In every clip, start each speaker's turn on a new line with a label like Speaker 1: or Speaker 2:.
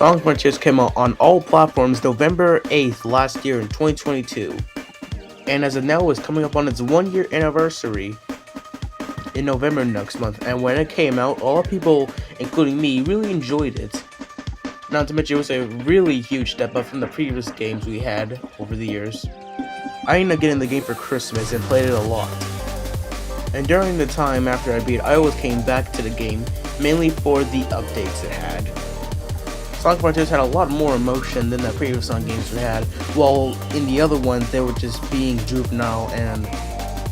Speaker 1: Sonic Frontiers came out on all platforms November 8th last year in 2022, and as of now is coming up on its 1 year anniversary in November next month. And when it came out, a lot of people, including me, really enjoyed it. Not to mention it was a really huge step up from the previous games we had over the years. I ended up getting the game for Christmas and played it a lot. And during the time after I beat it, I always came back to the game, mainly for the updates it had. Sonic Frontiers had a lot more emotion than the previous Sonic games we had, while in the other ones they were just being juvenile and,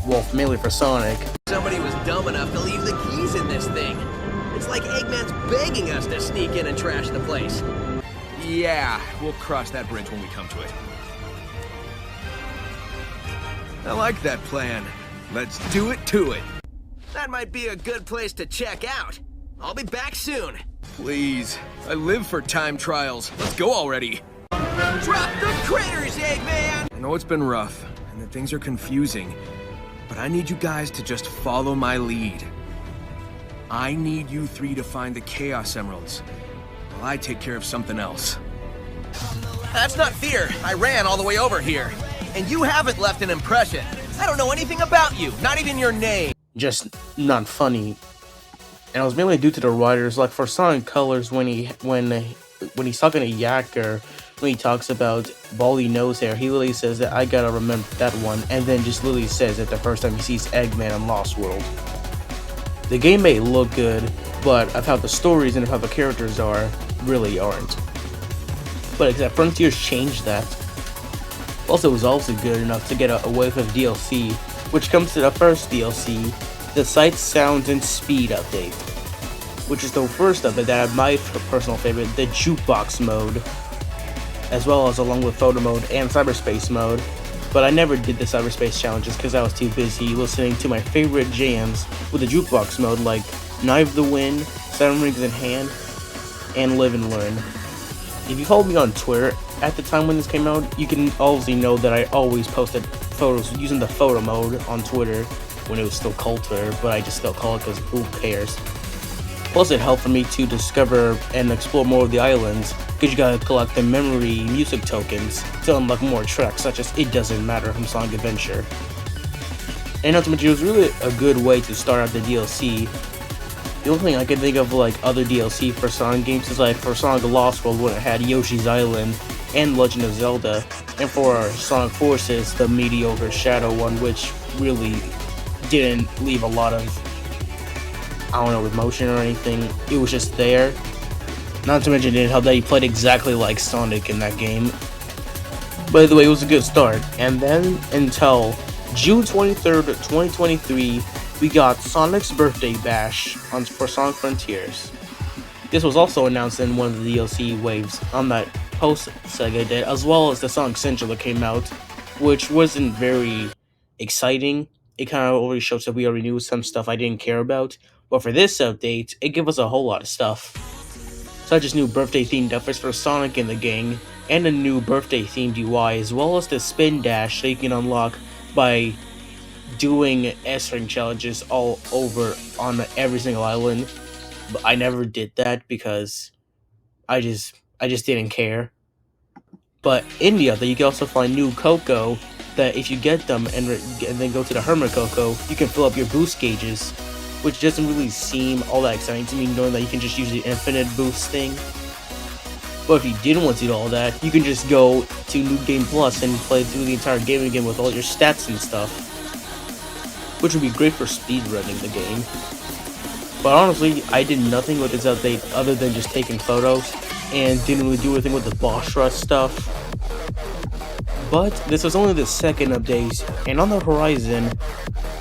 Speaker 1: well, mainly for Sonic.
Speaker 2: Somebody was dumb enough to leave the keys in this thing. It's like Eggman's begging us to sneak in and trash the place.
Speaker 3: Yeah, we'll cross that bridge when we come to it. I like that plan. Let's do it to it.
Speaker 2: That might be a good place to check out. I'll be back soon.
Speaker 3: Please, I live for time trials. Let's go already.
Speaker 2: Drop the critters, Eggman!
Speaker 3: I know it's been rough, and that things are confusing, but I need you guys to just follow my lead. I need you three to find the Chaos Emeralds, while I take care of something else.
Speaker 2: That's not fear. I ran all the way over here. And you haven't left an impression. I don't know anything about you, not even your name.
Speaker 1: Just not funny. And it was mainly due to the writers. Like for Sonic Colors, when he's talking to Yacker, when he talks about baldy nose hair, he literally says that I gotta remember that one, and then just literally says it the first time he sees Eggman in Lost World. The game may look good, but of how the stories and of how the characters are, really aren't. But except Frontiers changed that. Plus, it was also good enough to get a wave of DLC, which comes to the first DLC, the Sight, Sounds, and Speed update, which is the first update that had my personal favorite, the Jukebox mode, as well as along with Photo mode and Cyberspace mode. But I never did the Cyberspace challenges because I was too busy listening to my favorite jams with the Jukebox mode like Knife the Wind, Seven Rings in Hand, and Live and Learn. If you followed me on Twitter at the time when this came out, you can obviously know that I always posted photos using the Photo mode on Twitter when it was still called Twitter, but I just still call it because who cares. Plus, it helped for me to discover and explore more of the islands, because you gotta collect the memory music tokens to unlock more tracks, such as It Doesn't Matter from Sonic Adventure. And not to mention, it was really a good way to start out the DLC. The only thing I can think of like other DLC for Sonic games is like for Sonic Lost World when it had Yoshi's Island and Legend of Zelda, and for Sonic Forces, the mediocre Shadow one, which really didn't leave a lot of, I don't know, emotion or anything. It was just there. Not to mention it didn't help that he played exactly like Sonic in that game. By the way, it was a good start. And then until June 23rd, 2023, we got Sonic's Birthday Bash for Sonic Frontiers. This was also announced in one of the DLC waves on that post-Sega did, as well as the Sonic Central that came out, which wasn't very exciting. It kind of already shows that we already knew some stuff I didn't care about. But for this update, it gave us a whole lot of stuff. Such as new birthday-themed outfits for Sonic and the gang, and a new birthday-themed UI, as well as the Spin Dash that you can unlock by doing S-Ring challenges all over on every single island. But I never did that because I just didn't care. But in the other, you can also find new Coco that if you get them and then go to the Hermit Coco, you can fill up your boost gauges, which doesn't really seem all that exciting to me, knowing that you can just use the infinite boost thing. But if you didn't want to do all that, you can just go to New Game Plus and play through the entire game again with all your stats and stuff, which would be great for speedrunning the game. But honestly, I did nothing with this update other than just taking photos, and didn't really do anything with the boss rush stuff. But this was only the second update, and on the horizon,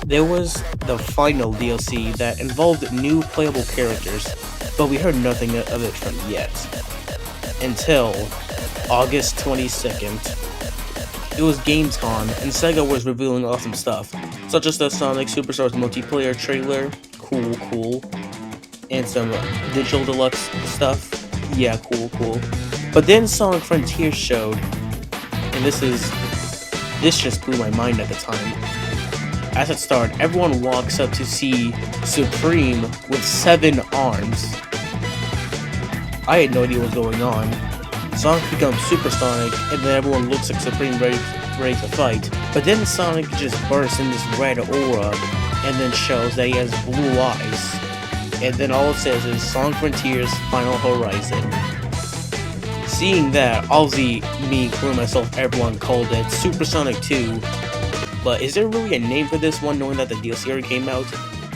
Speaker 1: there was the final DLC that involved new playable characters, but we heard nothing of it from yet. Until August 22nd. It was Gamescom, and Sega was revealing awesome stuff, such as the Sonic Superstars multiplayer trailer, cool, and some digital deluxe stuff, yeah, cool. But then Sonic Frontiers showed, and this just blew my mind at the time. As it started, everyone walks up to see Supreme with 7 arms. I had no idea what was going on. Sonic becomes Supersonic, and then everyone looks like Supreme ready to fight. But then Sonic just bursts in this red aura, and then shows that he has blue eyes. And then all it says is Sonic Frontiers Final Horizon. Seeing that, obviously me, including myself, everyone called it Supersonic 2. But is there really a name for this one, knowing that the DLC already came out?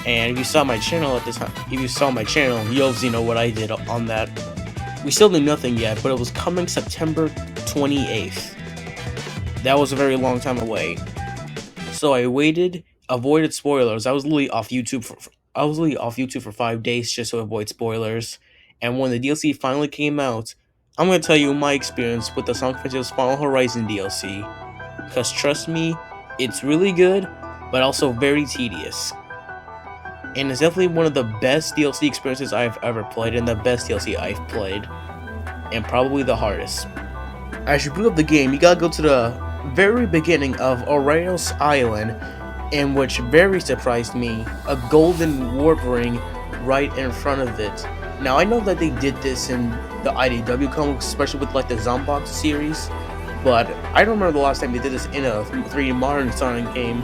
Speaker 1: And if you saw my channel at this time, you obviously know what I did on that. We still knew nothing yet, but it was coming September 28th. That was a very long time away. So I waited, avoided spoilers. I was literally off YouTube for 5 days just to avoid spoilers. And when the DLC finally came out, I'm gonna tell you my experience with the Sonic Frontiers Final Horizon DLC. Cause trust me, it's really good, but also very tedious. And it's definitely one of the best DLC experiences I've ever played, and the best DLC I've played. And probably the hardest. As you boot up the game, you gotta go to the very beginning of Oreos Island, in which very surprised me, a golden warp ring right in front of it. Now I know that they did this in the IDW comics, especially with like the Zombox series, but I don't remember the last time they did this in a 3D modern Sonic game.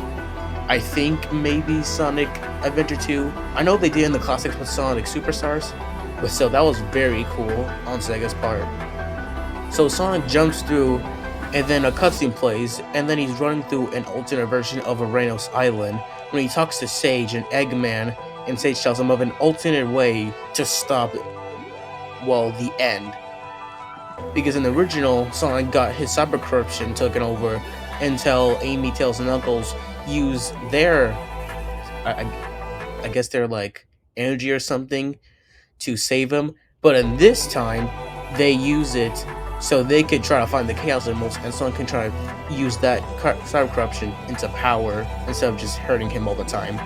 Speaker 1: I think maybe Sonic Adventure 2. I know they did in the classics with Sonic Superstars, but still, that was very cool on Sega's part. So Sonic jumps through, and then a cutscene plays, and then he's running through an alternate version of Oreos Island when he talks to Sage and Eggman, and Sage tells him of an alternate way to stop, well, the end. Because in the original, Sonic got his cyber corruption taken over until Amy, Tails, and Knuckles use their, I guess their like energy or something to save him. But in this time, they use it so they could try to find the Chaos Emeralds, and Sonic can try to use that cyber corruption into power instead of just hurting him all the time.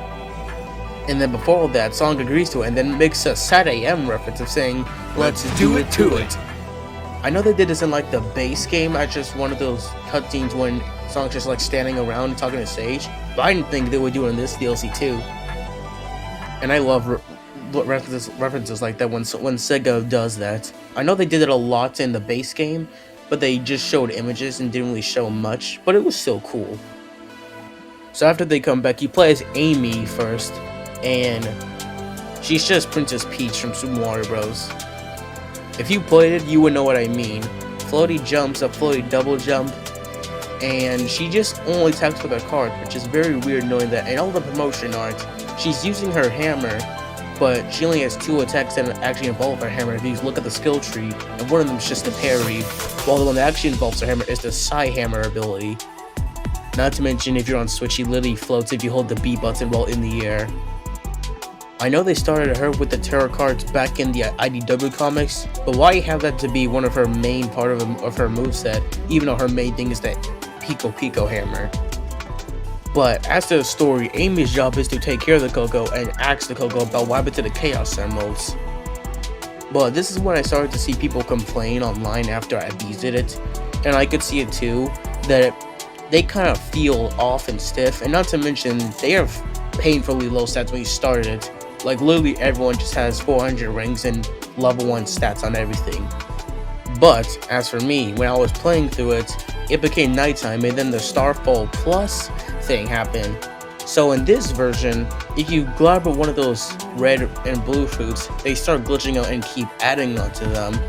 Speaker 1: And then before all that, Sonic agrees to it and then makes a Sad AM reference of saying, "Let's do it to it." I know they did this in like the base game, at just one of those cutscenes when Sonic's just like standing around and talking to Sage, but I didn't think they would do it in this DLC too. And I love references like that when Sega does that. I know they did it a lot in the base game, but they just showed images and didn't really show much, but it was still cool. So after they come back, you play as Amy first, and she's just Princess Peach from Super Mario Bros. If you played it, you would know what I mean. Floaty jumps, a floaty double jump, and she just only attacks with her card, which is very weird knowing that in all the promotion art, she's using her hammer, but she only has 2 attacks that actually involve her hammer. If you look at the skill tree, and one of them is just the parry, while the one that actually involves her hammer is the Psy Hammer ability. Not to mention, if you're on Switch, she literally floats if you hold the B button while in the air. I know they started her with the tarot cards back in the IDW comics, but why have that to be one of her main part of her moveset, even though her main thing is that Pico hammer? But as to the story, Amy's job is to take care of the Coco and ask the Coco about what happened to the Chaos Emeralds. But this is when I started to see people complain online after I visited it, and I could see it too, that they kind of feel off and stiff, and not to mention, they have painfully low stats when you started it. Like, literally everyone just has 400 rings and level 1 stats on everything. But, as for me, when I was playing through it, it became nighttime, and then the Starfall Plus thing happened. So in this version, if you grab one of those red and blue fruits, they start glitching out and keep adding onto them.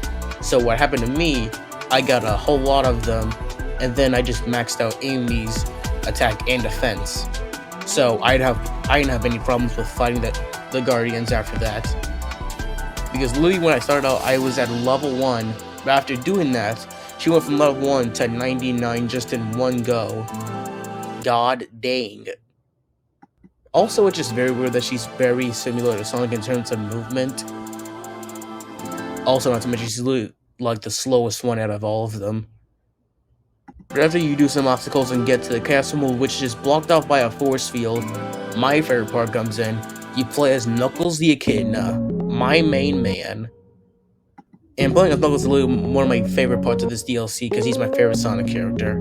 Speaker 1: So what happened to me, I got a whole lot of them, and then I just maxed out Amy's attack and defense. So I didn't have any problems with fighting the Guardians after that. Because literally when I started out, I was at level 1, but after doing that, she went from level 1 to 99 just in one go. God dang. Also, it's just very weird that she's very similar to Sonic in terms of movement. Also, not to mention, she's literally like the slowest one out of all of them. But after you do some obstacles and get to the castle move, which is blocked off by a force field, my favorite part comes in. You play as Knuckles the Echidna, my main man. And playing as Knuckles is literally one of my favorite parts of this DLC because he's my favorite Sonic character.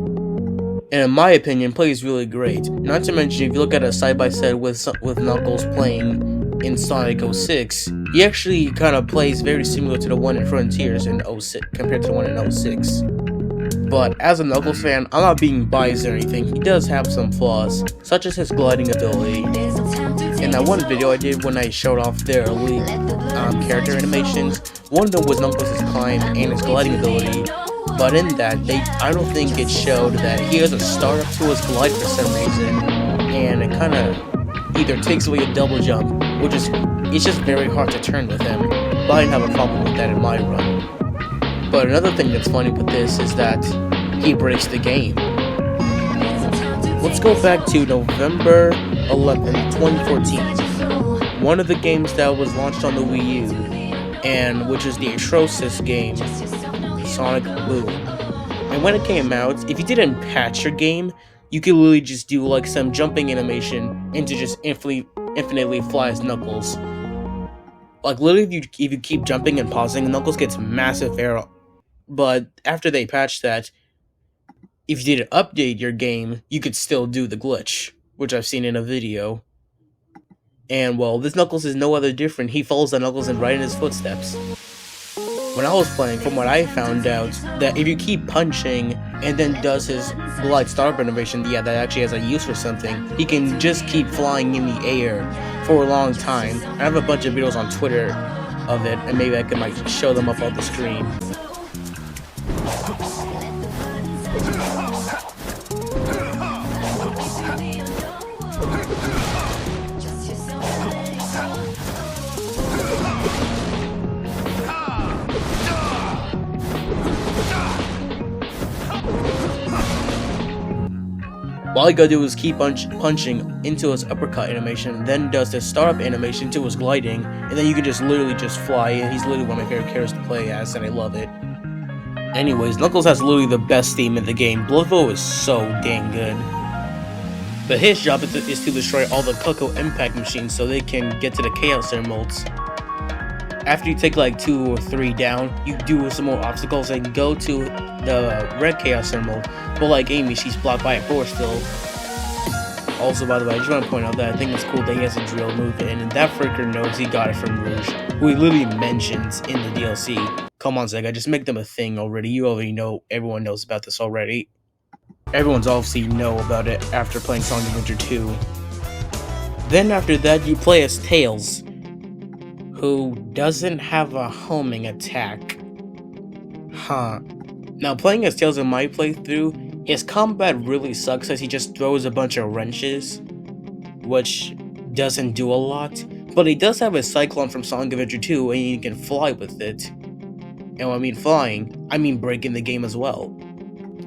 Speaker 1: And in my opinion, plays really great. Not to mention, if you look at a side-by-side with Knuckles playing in Sonic 06, he actually kind of plays very similar to the one in Frontiers in 06 compared to the one in 06. But as a Knuckles fan, I'm not being biased or anything. He does have some flaws, such as his gliding ability. In that one video I did when I showed off their elite character animations, one of them was Knuckles' climb and his gliding ability. But in that, I don't think it showed that he has a startup to his glide for some reason, and it kind of either takes away a double jump, which is it's just very hard to turn with him. But I didn't have a problem with that in my run. But another thing that's funny with this is that he breaks the game. Let's go back to November 11th, 2014. One of the games that was launched on the Wii U, and which is the atrocious game, Sonic Boom. And when it came out, if you didn't patch your game, you could literally just do like some jumping animation and to just infinitely fly as Knuckles. Like literally, if you keep jumping and pausing, Knuckles gets massive air. But after they patched that, if you didn't update your game, you could still do the glitch, which I've seen in a video. And well, this Knuckles is no other different. He follows the Knuckles and right in his footsteps. When I was playing, from what I found out, that if you keep punching and then does his glide startup animation, yeah, that actually has a use for something. He can just keep flying in the air for a long time. I have a bunch of videos on Twitter of it, and maybe I can like show them up on the screen. All you gotta do is keep punching into his uppercut animation, then does the startup animation to his gliding, and then you can just literally just fly, and he's literally one of my favorite characters to play as, and I love it. Anyways, Knuckles has literally the best theme in the game. Bloodflow is so dang good. But his job is to destroy all the Cocoa Impact machines so they can get to the Chaos Emeralds. After you take like 2 or 3 down, you do some more obstacles and go to the Red Chaos Emerald. But like Amy, she's blocked by a force field. Also, by the way, I just want to point out that I think it's cool that he has a drill move, and that freaker knows he got it from Rouge, who he literally mentions in the DLC. Come on, Sega, just make them a thing already. You already know, everyone knows about this already. Everyone's obviously know about it after playing Sonic Adventure 2. Then after that, you play as Tails, who doesn't have a homing attack. Huh. Now, playing as Tails in my playthrough, his combat really sucks as he just throws a bunch of wrenches, which doesn't do a lot, but he does have a Cyclone from Sonic Adventure 2 and he can fly with it. And when I mean flying, I mean breaking the game as well.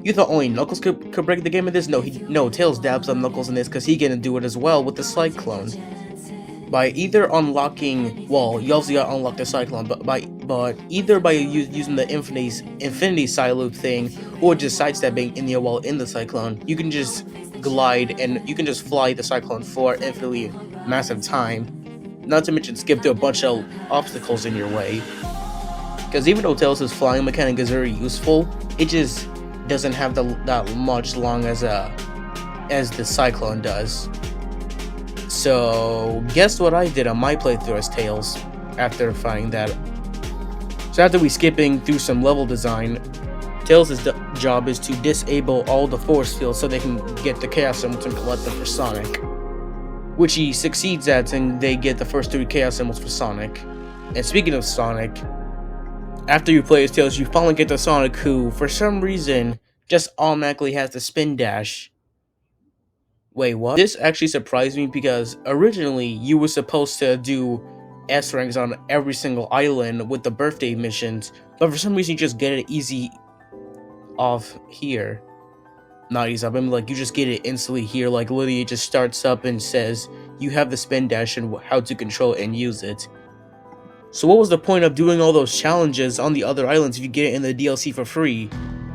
Speaker 1: You thought only Knuckles could break the game in this? No, Tails dabs on Knuckles in this because he can do it as well with the Cyclone. By either unlocking, well, you obviously gotta unlock the Cyclone, but either by using the Infinity Side Loop thing, or just sidestepping in the Cyclone, you can just glide and you can just fly the Cyclone for infinitely massive time. Not to mention skip through a bunch of obstacles in your way. Because even though Tails' flying mechanic is very useful, it just doesn't have that much long as the Cyclone does. So, guess what I did on my playthrough as Tails after finding that. So after we skipping through some level design, Tails' job is to disable all the force fields so they can get the Chaos Emeralds and collect them for Sonic. Which he succeeds at, and they get the first 3 Chaos Emeralds for Sonic. And speaking of Sonic, after you play as Tails, you finally get to Sonic, who, for some reason, just automatically has the spin dash. Wait, what? This actually surprised me because originally you were supposed to do S ranks on every single island with the birthday missions, but for some reason you just get it easy off here. Not easy up, I mean like you just get it instantly here, like literally it just starts up and says you have the spin dash and how to control it and use it. So what was the point of doing all those challenges on the other islands if you get it in the DLC for free?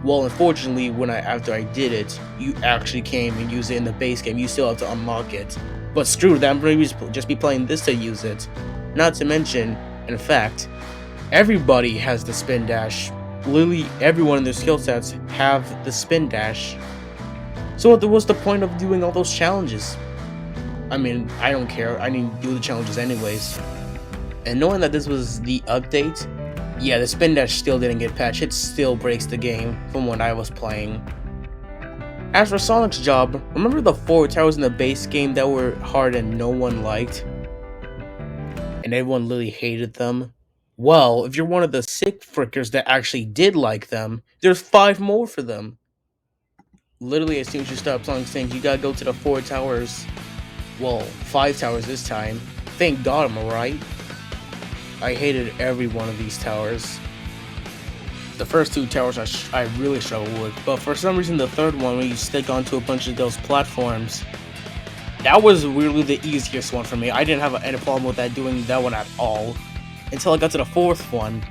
Speaker 1: Well, unfortunately, after I did it, you actually came and used it in the base game. You still have to unlock it. But screw that, I'm going to just be playing this to use it. Not to mention, in fact, everybody has the spin dash. Literally, everyone in their skill sets have the spin dash. So what was the point of doing all those challenges? I mean, I don't care. I didn't do the challenges anyways. And knowing that this was the update, yeah, the spin dash still didn't get patched. It still breaks the game from when I was playing. As for Sonic's job, remember the 4 towers in the base game that were hard and no one liked? And everyone literally hated them? Well, if you're one of the sick frickers that actually did like them, there's 5 more for them. Literally, as soon as you stop Sonic saying you gotta go to the 4 towers, well, 5 towers this time. Thank God, am I right? I hated every one of these towers. The first 2 towers I really struggled with, but for some reason the third one, when you stick onto a bunch of those platforms, that was really the easiest one for me. I didn't have any problem with doing that one at all, until I got to the 4th one.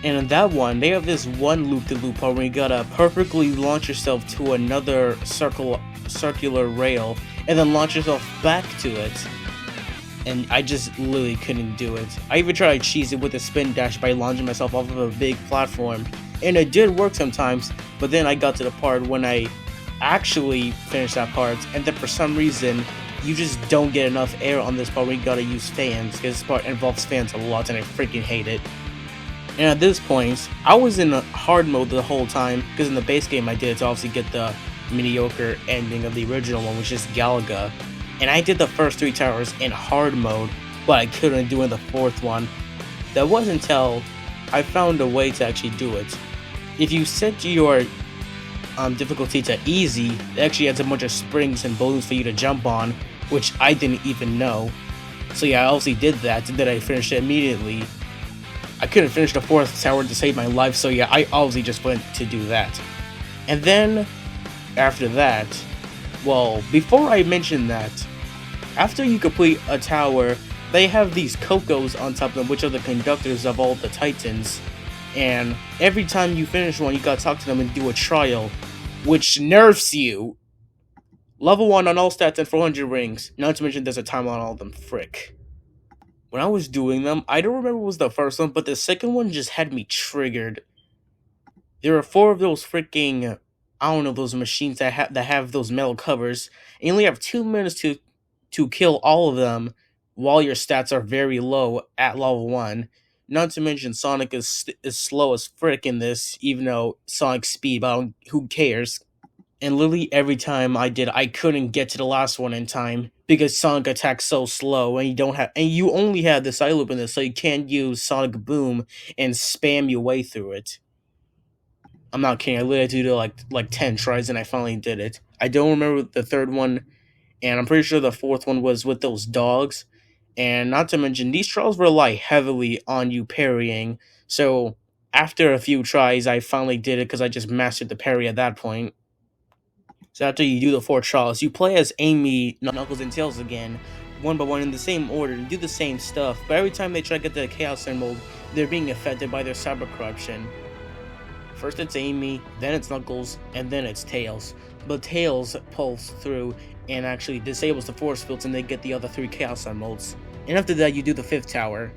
Speaker 1: And in that one, they have this one loop-de-loop part where you gotta perfectly launch yourself to another circular rail, and then launch yourself back to it. And I just literally couldn't do it. I even tried to cheese it with a spin dash by launching myself off of a big platform, and it did work sometimes, but then I got to the part when I actually finished that part, and then for some reason, you just don't get enough air on this part where you gotta use fans, because this part involves fans a lot, and I freaking hate it. And at this point, I was in hard mode the whole time, because in the base game I did it to obviously get the mediocre ending of the original one, which is Galaga. And I did the first 3 towers in hard mode, but I couldn't do it in the 4th one. That wasn't until I found a way to actually do it. If you set your difficulty to easy, it actually adds a bunch of springs and balloons for you to jump on, which I didn't even know. So yeah, I obviously did that, and then I finished it immediately. I couldn't finish the 4th tower to save my life, so yeah, I obviously just went to do that. And then, after that, well, before I mention that, after you complete a tower, they have these Cocos on top of them, which are the conductors of all the Titans. And every time you finish one, you gotta talk to them and do a trial, which nerfs you. Level 1 on all stats and 400 rings, not to mention there's a timer on all of them, frick. When I was doing them, I don't remember what was the first one, but the second one just had me triggered. There are 4 of those freaking, I don't know, those machines that have those metal covers, and you only have 2 minutes to kill all of them while your stats are very low at level 1. Not to mention Sonic is slow as frick in this, even though Sonic's speed, but who cares? And literally every time I couldn't get to the last one in time because Sonic attacks so slow, and you only have the side loop in this, so you can't use Sonic Boom and spam your way through it. I'm not kidding. I literally had to do like 10 tries, and I finally did it. I don't remember the 3rd one, and I'm pretty sure the 4th one was with those dogs. And not to mention, these trials rely heavily on you parrying. So after a few tries, I finally did it because I just mastered the parry at that point. So after you do the 4 trials, you play as Amy, Knuckles, and Tails again, one by one in the same order, to do the same stuff, but every time they try to get the Chaos Emerald, they're being affected by their cyber corruption. First it's Amy, then it's Knuckles, and then it's Tails. But Tails pulls through and actually disables the force fields, and they get the other 3 Chaos Emeralds. And after that, you do the 5th tower,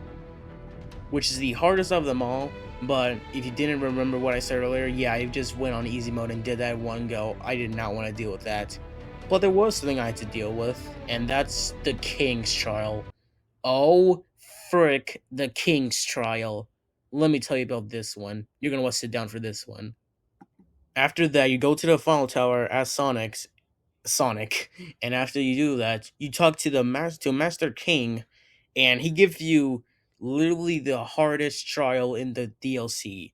Speaker 1: which is the hardest of them all. But if you didn't remember what I said earlier, yeah, I just went on easy mode and did that one go. I did not want to deal with that. But there was something I had to deal with, and that's the King's Trial. Oh, frick, the King's Trial. Let me tell you about this one. You're gonna want to sit down for this one. After that, you go to the final tower as Sonic, and after you do that, you talk to Master King, and he gives you literally the hardest trial in the DLC.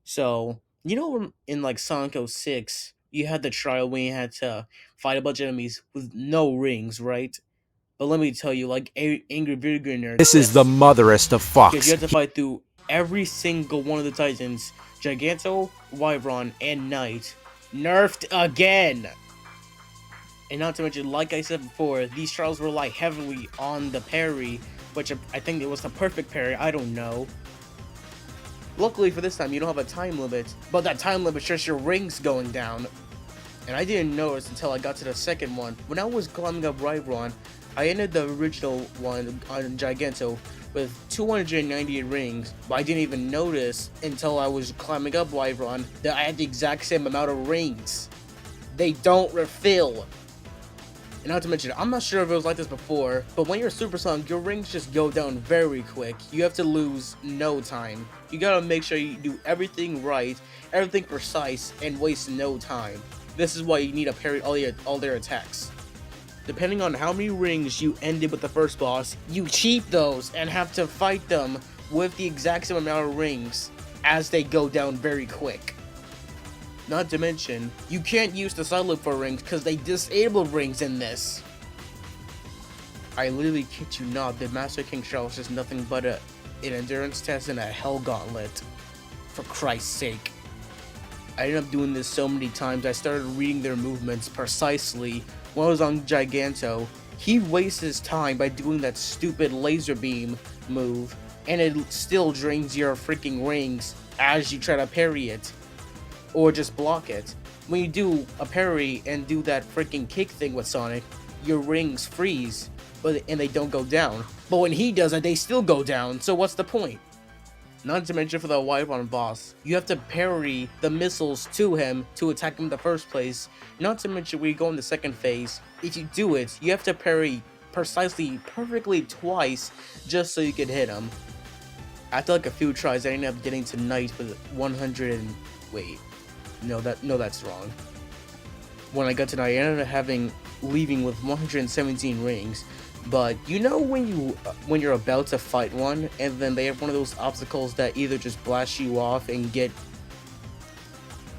Speaker 1: So, you know, in like Sonic 06, you had the trial when you had to fight a bunch of enemies with no rings, right? But let me tell you, like Angry Beginner,
Speaker 4: This is the motherest of
Speaker 1: because
Speaker 4: fucks.
Speaker 1: you have to fight through every single one of the Titans, Giganto, Wyvern, and Knight, nerfed again. And not to mention, like I said before, these trials rely heavily on the parry, which I think it was the perfect parry, I don't know. Luckily for this time, you don't have a time limit, but that time limit just your rings going down. And I didn't notice until I got to the second one. When I was climbing up Wyvern, I ended the original one on Giganto with 298 rings, but I didn't even notice until I was climbing up Wyvern that I had the exact same amount of rings. They don't refill. And not to mention, I'm not sure if it was like this before, but when you're supersonic, your rings just go down very quick. You have to lose no time. You gotta make sure you do everything right, everything precise, and waste no time. This is why you need to parry all their attacks. Depending on how many rings you ended with the first boss, you cheat those and have to fight them with the exact same amount of rings as they go down very quick. Not to mention, you can't use the side loop for rings because they disable rings in this. I literally kid you not, the Master King Shell is just nothing but an endurance test and a hell gauntlet. For Christ's sake. I ended up doing this so many times, I started reading their movements precisely. When I was on Giganto, he wastes his time by doing that stupid laser beam move, and it still drains your freaking rings as you try to parry it. Or just block it. When you do a parry and do that freaking kick thing with Sonic, your rings freeze, and they don't go down. But when he does it, they still go down, so what's the point? Not to mention for the Wyvern boss, you have to parry the missiles to him to attack him in the first place. Not to mention when you go in the second phase, if you do it, you have to parry precisely, perfectly twice just so you can hit him. After like a few tries, I ended up getting to Knight with 100 and... wait. No, that's wrong. When I got to Knight, I ended up leaving with 117 rings. But you know when you're about to fight one, and then they have one of those obstacles that either just blast you off and get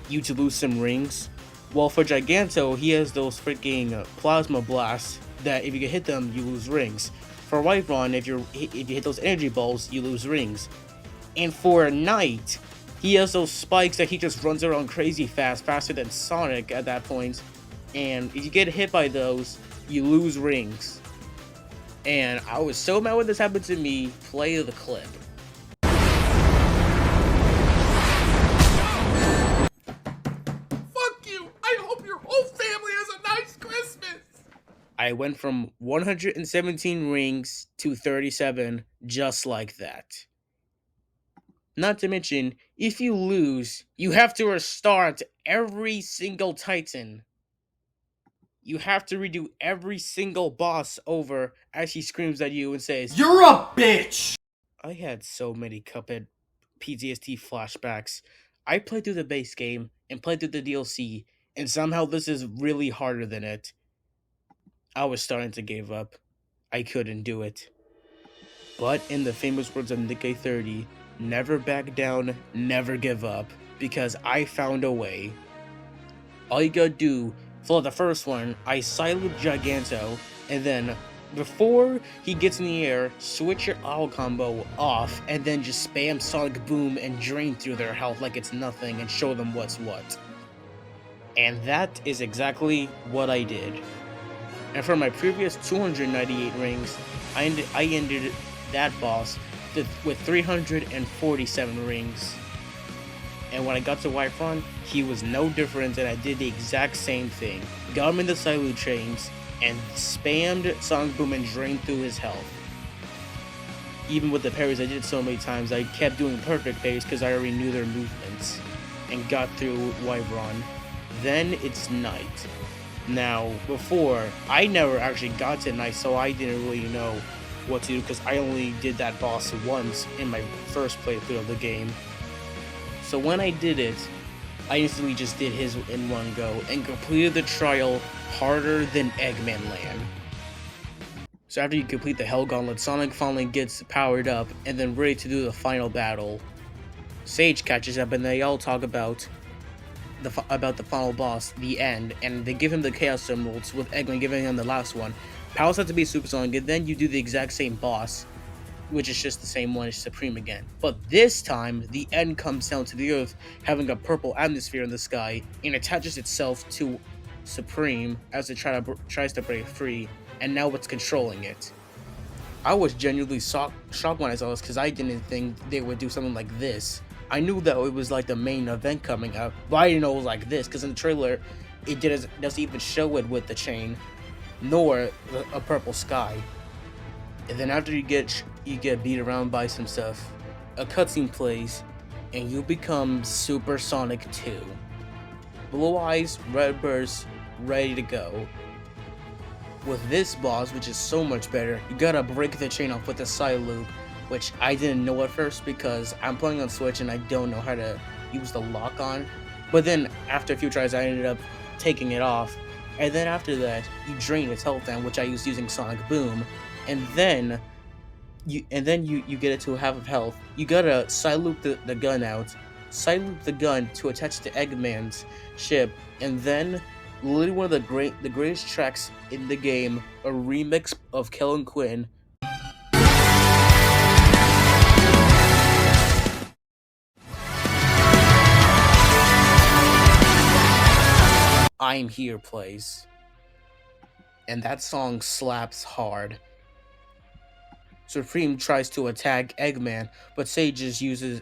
Speaker 1: you to lose some rings? Well, for Giganto, he has those freaking plasma blasts that if you can hit them, you lose rings. For Wyvern, if you hit those energy balls, you lose rings. And for Knight, he has those spikes that he just runs around crazy fast, faster than Sonic at that point. And if you get hit by those, you lose rings. And I was so mad when this happened to me. Play the clip.
Speaker 4: Fuck you! I hope your whole family has a nice Christmas!
Speaker 1: I went from 117 rings to 37 just like that. Not to mention, if you lose, you have to restart every single Titan. You have to redo every single boss over as he screams at you and says,
Speaker 4: You're a bitch!
Speaker 1: I had so many Cuphead PTSD flashbacks. I played through the base game and played through the DLC, and somehow this is really harder than it. I was starting to give up. I couldn't do it. But in the famous words of Nikkei 30, never back down, never give up, because I found a way. All you gotta do, for the first one, I silent Giganto, and then, before he gets in the air, switch your auto combo off, and then just spam Sonic Boom and drain through their health like it's nothing and show them what's what. And that is exactly what I did. And for my previous 298 rings, I ended that boss with 347 rings. And when I got to Wyvern, he was no different, and I did the exact same thing. Got him in the Silent Chains, and spammed Sonic Boom and drained through his health. Even with the parries I did so many times, I kept doing perfect parries because I already knew their movements, and got through Wyvern. Then it's Knight. Now, before, I never actually got to Knight, so I didn't really know what to do, because I only did that boss once in my first playthrough of the game. So when I did it, I instantly just did his in one go, and completed the trial harder than Eggman Land. So after you complete the Hell Gauntlet, Sonic finally gets powered up, and then ready to do the final battle. Sage catches up, and they all talk about the final boss, the end, and they give him the Chaos Emeralds, with Eggman giving him the last one. Powers have to be Supersonic, and then you do the exact same boss, which is just the same one as Supreme again. But this time, the end comes down to the Earth having a purple atmosphere in the sky, and attaches itself to Supreme as it tries to break free, and now it's controlling it. I was genuinely shocked when I saw this, because I didn't think they would do something like this. I knew that it was like the main event coming up, but I didn't know it was like this, because in the trailer, it doesn't even show it with the chain, nor a purple sky. And then after you get beat around by some stuff, a cutscene plays, and you become Super Sonic 2. Blue eyes, red burst, ready to go. with this boss, which is so much better, you gotta break the chain off with the side loop, which I didn't know at first because I'm playing on Switch and I don't know how to use the lock on. But then after a few tries, I ended up taking it off. And then after that, you drain its health down, which I used using Sonic Boom. And then you get it to half of health. You gotta side loop the gun out, side loop the gun to attach to Eggman's ship, and then literally one of the greatest tracks in the game, a remix of Kellen Quinn. I'm Here plays, and that song slaps hard. Supreme tries to attack Eggman, but Sage uses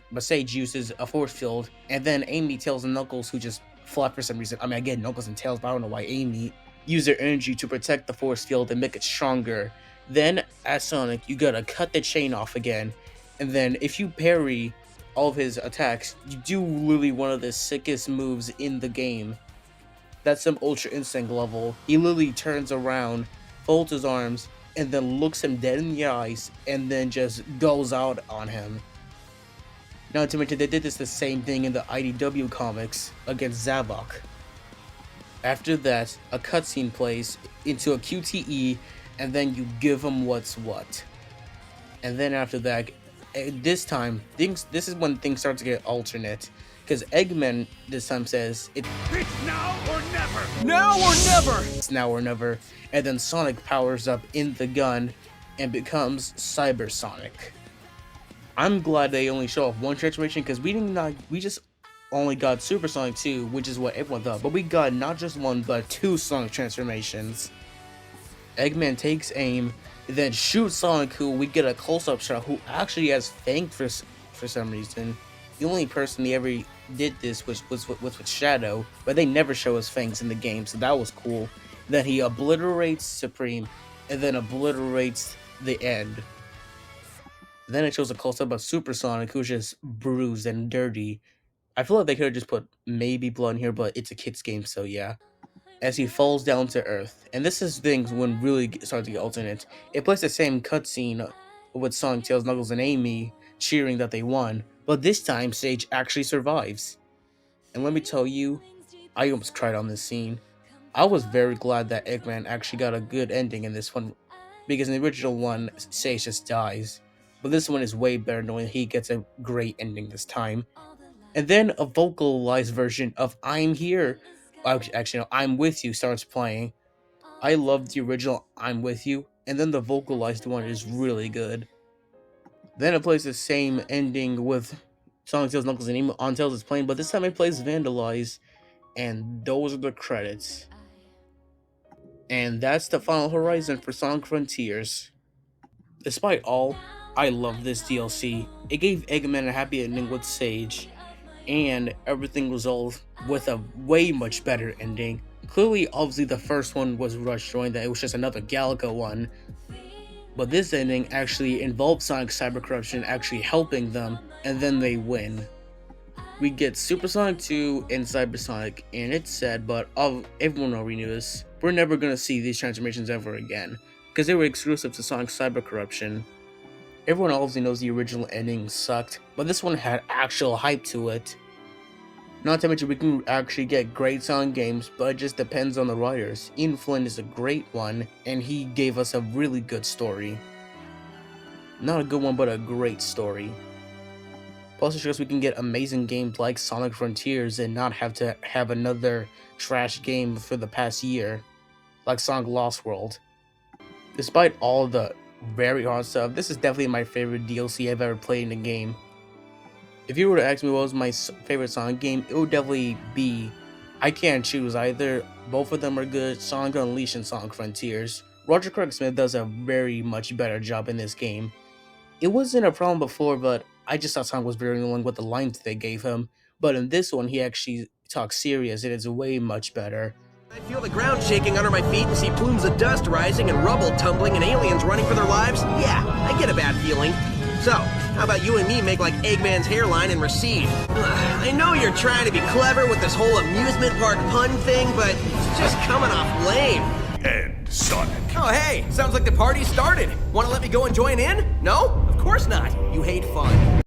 Speaker 1: a force field, and then Amy tells Knuckles, who just flop for some reason. I mean, I get Knuckles and Tails, but I don't know why Amy use their energy to protect the force field and make it stronger. Then, as Sonic, you gotta cut the chain off again, and then if you parry all of his attacks, you do literally one of the sickest moves in the game. That's some Ultra Instinct level. He literally turns around, folds his arms, and then looks him dead in the eyes, and then just goes out on him. Not to mention, they did the same thing in the IDW comics against Zavok. After that, a cutscene plays into a QTE, and then you give him what's what. And then after that, this time, this is when things start to get alternate. Because Eggman this time says, it's
Speaker 4: now or never!
Speaker 3: Now or never!
Speaker 1: It's now or never. And then Sonic powers up in the gun and becomes Cyber Sonic. I'm glad they only show off one transformation because we just only got Super Sonic 2, which is what everyone thought. But we got not just one, but two Sonic transformations. Eggman takes aim, then shoots Sonic, who we get a close-up shot, who actually has Fang for some reason. The only person they ever did this was with Shadow, but they never show his fangs in the game, so that was cool. Then he obliterates Supreme, and then obliterates the end. Then it shows a close-up of Super Sonic, who's just bruised and dirty. I feel like they could have just put maybe blood in here, but it's a kid's game, so yeah. As he falls down to Earth. And this is things when really starts to get alternate. It plays the same cutscene with Sonic, Tails, Knuckles, and Amy cheering that they won. But this time, Sage actually survives. And let me tell you, I almost cried on this scene. I was very glad that Eggman actually got a good ending in this one, because in the original one, Sage just dies. But this one is way better knowing he gets a great ending this time. And then a vocalized version of I'm Here, actually no, I'm With You starts playing. I loved the original I'm With You, and then the vocalized one is really good. Then it plays the same ending with Sonic, Tails, Knuckles, and Amy on Tails' plane, but this time it plays Vandalize, and those are the credits. And that's the final horizon for Sonic Frontiers. Despite all, I love this DLC. It gave Eggman a happy ending with Sage, and everything resolved with a way much better ending. Clearly, obviously, the first one was rushed, showing that it was just another Galaga one. But this ending actually involved Sonic Cyber Corruption actually helping them, and then they win. We get Super Sonic 2 and Cyber Sonic, and it's sad, but everyone already knew this. We're never gonna see these transformations ever again, because they were exclusive to Sonic Cyber Corruption. Everyone obviously knows the original ending sucked, but this one had actual hype to it. Not to mention we can actually get great Sonic games, but it just depends on the writers. Ian Flynn is a great one, and he gave us a really good story. Not a good one, but a great story. Plus it shows we can get amazing games like Sonic Frontiers and not have to have another trash game for the past year, like Sonic Lost World. Despite all the very hard stuff, this is definitely my favorite DLC I've ever played in a game. If you were to ask me what was my favorite Sonic game, it would definitely be, I can't choose either, both of them are good, Sonic Unleashed and Sonic Frontiers. Roger Craig Smith does a very much better job in this game. It wasn't a problem before, but I just thought Sonic was very annoying with the lines they gave him, but in this one he actually talks serious and it's way much better.
Speaker 2: I feel the ground shaking under my feet and see plumes of dust rising and rubble tumbling and aliens running for their lives. Yeah, I get a bad feeling. So, how about you and me make like Eggman's hairline and recede? I know you're trying to be clever with this whole amusement park pun thing, but it's just coming off lame.
Speaker 5: end, Sonic.
Speaker 2: Oh, hey, sounds like the party started. Want to let me go and join in? No? Of course not. You hate fun.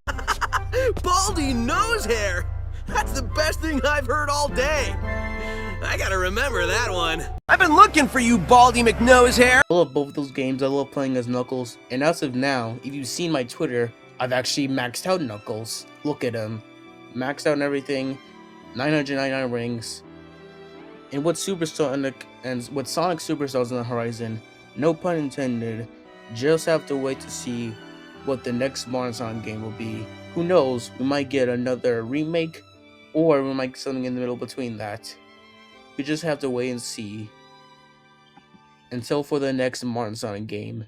Speaker 2: Baldy nose hair! That's the best thing I've heard all day. I gotta remember that one. I've been looking for you, Baldy McNosehair.
Speaker 1: I love both those games. I love playing as Knuckles. And as of now, if you've seen my Twitter, I've actually maxed out Knuckles. Look at him. Maxed out and everything. 999 rings. And with Supersonic and with Sonic Superstars on the horizon, no pun intended, just have to wait to see what the next Mario Sonic game will be. Who knows, we might get another remake, or we might get something in the middle between that. We just have to wait and see until for the next Mario Sonic game.